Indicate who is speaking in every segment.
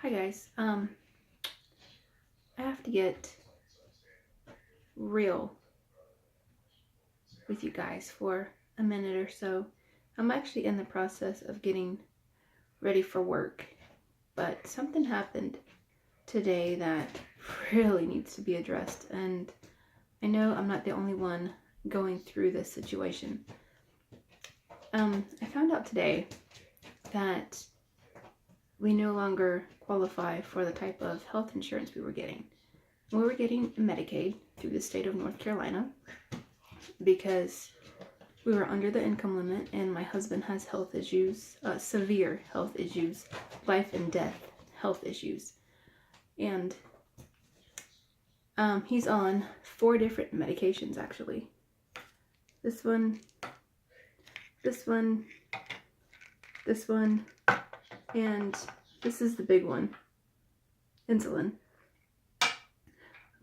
Speaker 1: Hi guys. I have to get real with you guys for a minute or so. I'm actually in the process of getting ready for work, but something happened today that really needs to be addressed, and I know I'm not the only one going through this situation. I found out today that we no longer qualify for the type of health insurance we were getting. We were getting Medicaid through the state of North Carolina because we were under the income limit, and my husband has health issues, severe health issues, life and death health issues. And he's on 4 different medications, actually. This one, and this is the big one, insulin.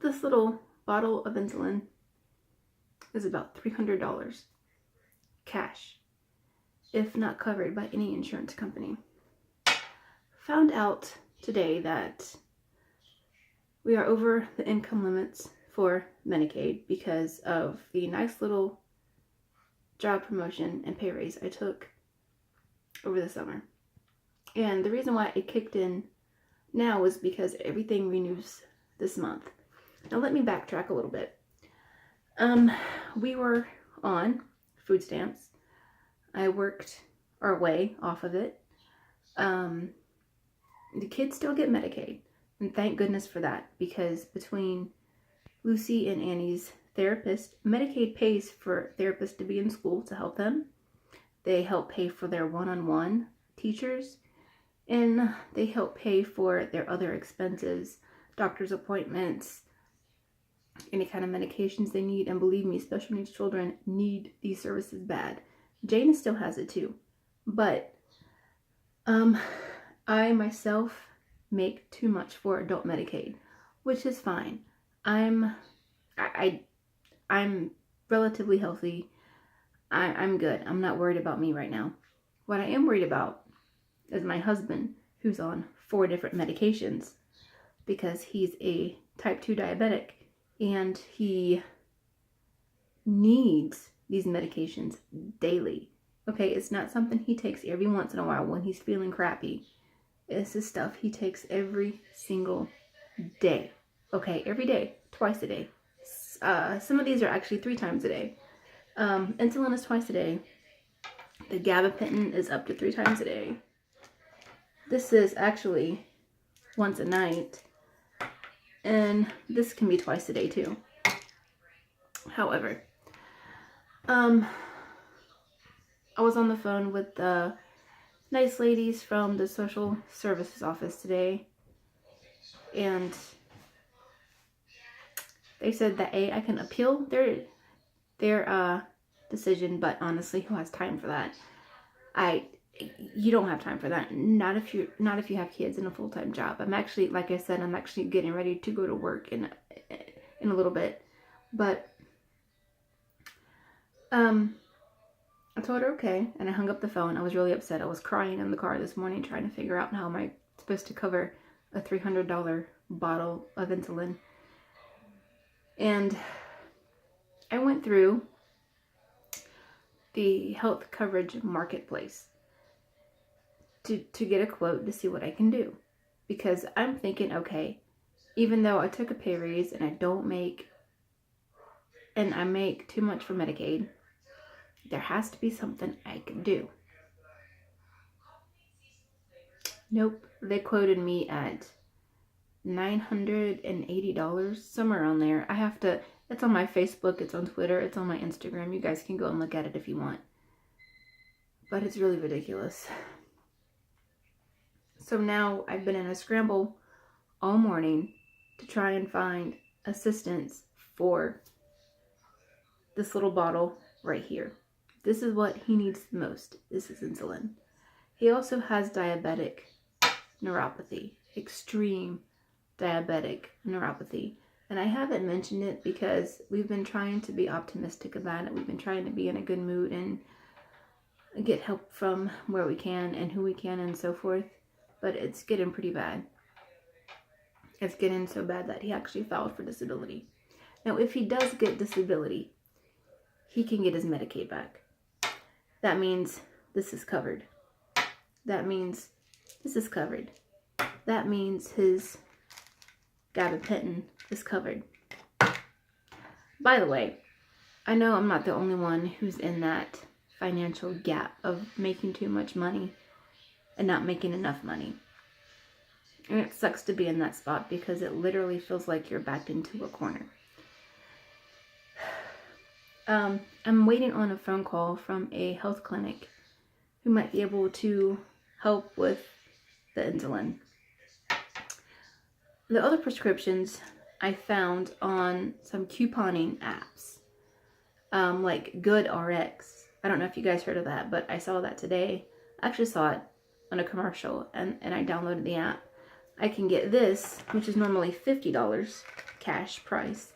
Speaker 1: This little bottle of insulin is about $300 cash, if not covered by any insurance company. Found out today that we are over the income limits for Medicaid because of the nice little job promotion and pay raise I took over the summer. And the reason why it kicked in now is because everything renews this month. Now let me backtrack a little bit. We were on food stamps. I worked our way off of it. The kids still get Medicaid, and thank goodness for that, because between Lucy and Annie's therapist, Medicaid pays for therapists to be in school to help them. They help pay for their one-on-one teachers, and they help pay for their other expenses, doctor's appointments, any kind of medications they need. And believe me, special needs children need these services bad. Jana still has it too, but I myself make too much for adult Medicaid, which is fine. I'm relatively healthy. I'm good. I'm not worried about me right now. What I am worried about is my husband, who's on 4 different medications because he's a type 2 diabetic, and he needs these medications daily. Okay, it's not something he takes every once in a while when he's feeling crappy. It's the stuff he takes every single day. Okay, every day, twice a day. Some of these are actually 3 times a day. Insulin is twice a day. The gabapentin is up to 3 times a day. This is actually once a night. And this can be twice a day too. However, I was on the phone with the nice ladies from the social services office today, and they said that I can appeal their decision, but honestly, who has time for that? You don't have time for that. Not if you have kids and a full-time job. I'm actually, like I said, I'm actually getting ready to go to work in a little bit. But I told her okay, and I hung up the phone. I was really upset. I was crying in the car this morning trying to figure out how am I supposed to cover a $300 bottle of insulin. And I went through the health coverage marketplace to get a quote to see what I can do. Because I'm thinking, okay, even though I took a pay raise and I make too much for Medicaid, there has to be something I can do. Nope, they quoted me at $980, somewhere around there. It's on my Facebook, it's on Twitter, it's on my Instagram. You guys can go and look at it if you want. But it's really ridiculous. So now I've been in a scramble all morning to try and find assistance for this little bottle right here. This is what he needs the most. This is insulin. He also has diabetic neuropathy, extreme diabetic neuropathy. And I haven't mentioned it because we've been trying to be optimistic about it. We've been trying to be in a good mood and get help from where we can and who we can and so forth. But it's getting pretty bad. It's getting so bad that he actually filed for disability. Now, if he does get disability, he can get his Medicaid back. That means this is covered. That means this is covered. That means his gabapentin is covered. By the way, I know I'm not the only one who's in that financial gap of making too much money and not making enough money. And it sucks to be in that spot because it literally feels like you're backed into a corner. I'm waiting on a phone call from a health clinic who might be able to help with the insulin. The other prescriptions I found on some couponing apps, like GoodRx. I don't know if you guys heard of that, but I saw that today. I actually saw it on a commercial, and I downloaded the app. I can get this, which is normally $50 cash price,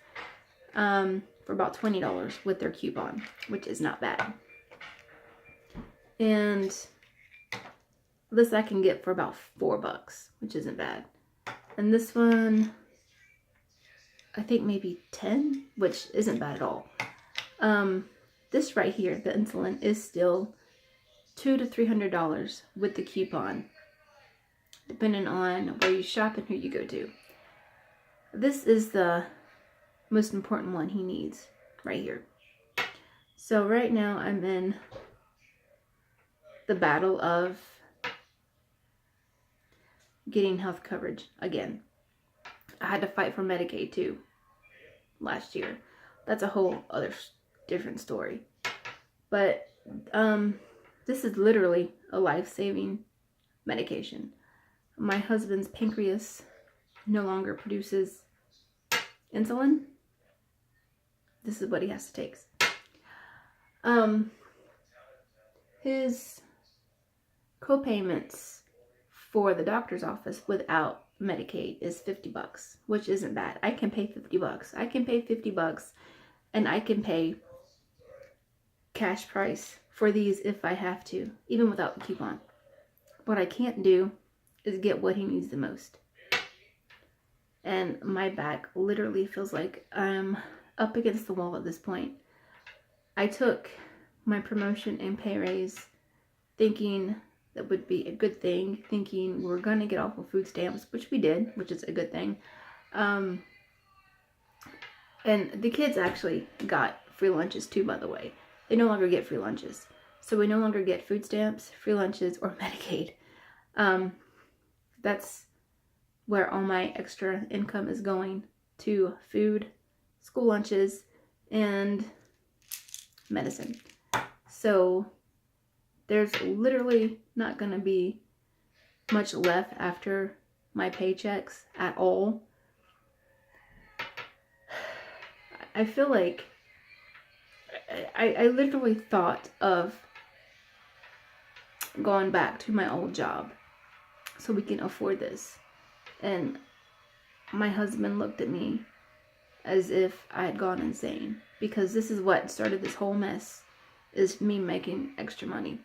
Speaker 1: for about $20 with their coupon, which is not bad. And this I can get for about $4, which isn't bad. And this one, I think maybe 10, which isn't bad at all. This right here, the insulin, is still $200 to $300 with the coupon, depending on where you shop and who you go to. This is the most important one he needs right here. So right now I'm in the battle of getting health coverage again. I had to fight for Medicaid too last year. That's a whole other different story. But this is literally a life-saving medication. My husband's pancreas no longer produces insulin. This is what he has to take. His co-payments for the doctor's office without Medicaid is $50, which isn't bad. I can pay $50. I can pay $50 and I can pay cash price for these if I have to, even without the coupon. What I can't do is get what he needs the most. And my back literally feels like I'm up against the wall at this point. I took my promotion and pay raise thinking that would be a good thing, thinking we're going to get off of food stamps, which we did, which is a good thing. And the kids actually got free lunches too, by the way. They no longer get free lunches. So we no longer get food stamps, free lunches, or Medicaid. That's where all my extra income is going, to food, school lunches, and medicine. So there's literally not going to be much left after my paychecks at all. I feel like I literally thought of going back to my old job so we can afford this. And my husband looked at me as if I had gone insane, because this is what started this whole mess, is me making extra money.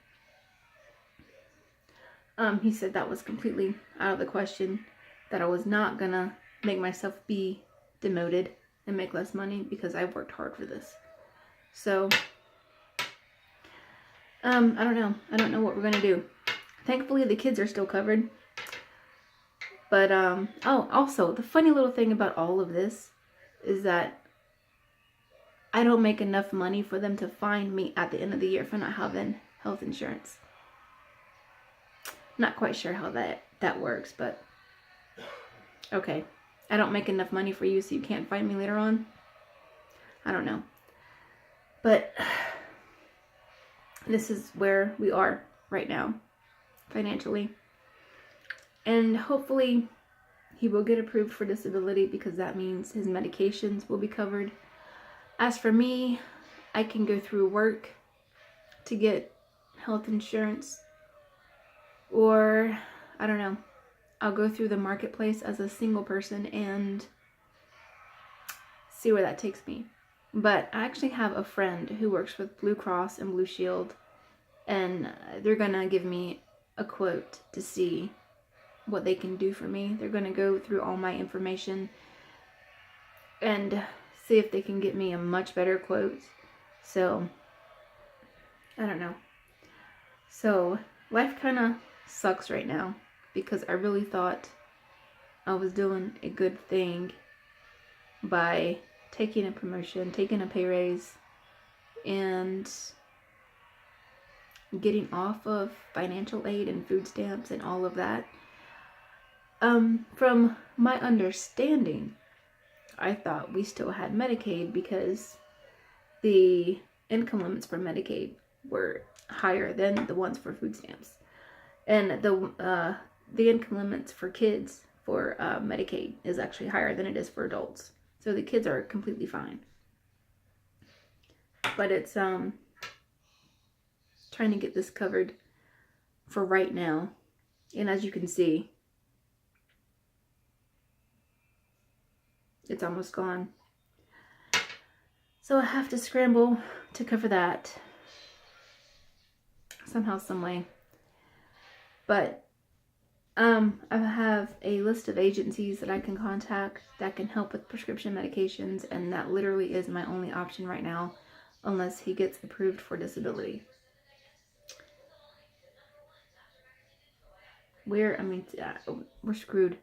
Speaker 1: He said that was completely out of the question, that I was not gonna make myself be demoted and make less money because I've worked hard for this. So, I don't know. I don't know what we're gonna do. Thankfully, the kids are still covered. But, oh, also, the funny little thing about all of this is that I don't make enough money for them to fine me at the end of the year for not having health insurance. Not quite sure how that works, but okay. I don't make enough money for you, so you can't find me later on. I don't know. But this is where we are right now, financially. And hopefully he will get approved for disability, because that means his medications will be covered. As for me, I can go through work to get health insurance. Or, I don't know, I'll go through the marketplace as a single person and see where that takes me. But I actually have a friend who works with Blue Cross and Blue Shield, and they're gonna give me a quote to see what they can do for me. They're going to go through all my information and see if they can get me a much better quote. So, I don't know. So, life kind of sucks right now because I really thought I was doing a good thing by taking a promotion, taking a pay raise, and getting off of financial aid and food stamps and all of that. From my understanding, I thought we still had Medicaid because the income limits for Medicaid were higher than the ones for food stamps. And the income limits for kids for Medicaid is actually higher than it is for adults. So the kids are completely fine. But it's trying to get this covered for right now. And as you can see, it's almost gone. So I have to scramble to cover that somehow, some way. But I have a list of agencies that I can contact that can help with prescription medications, and that literally is my only option right now unless he gets approved for disability. We're screwed.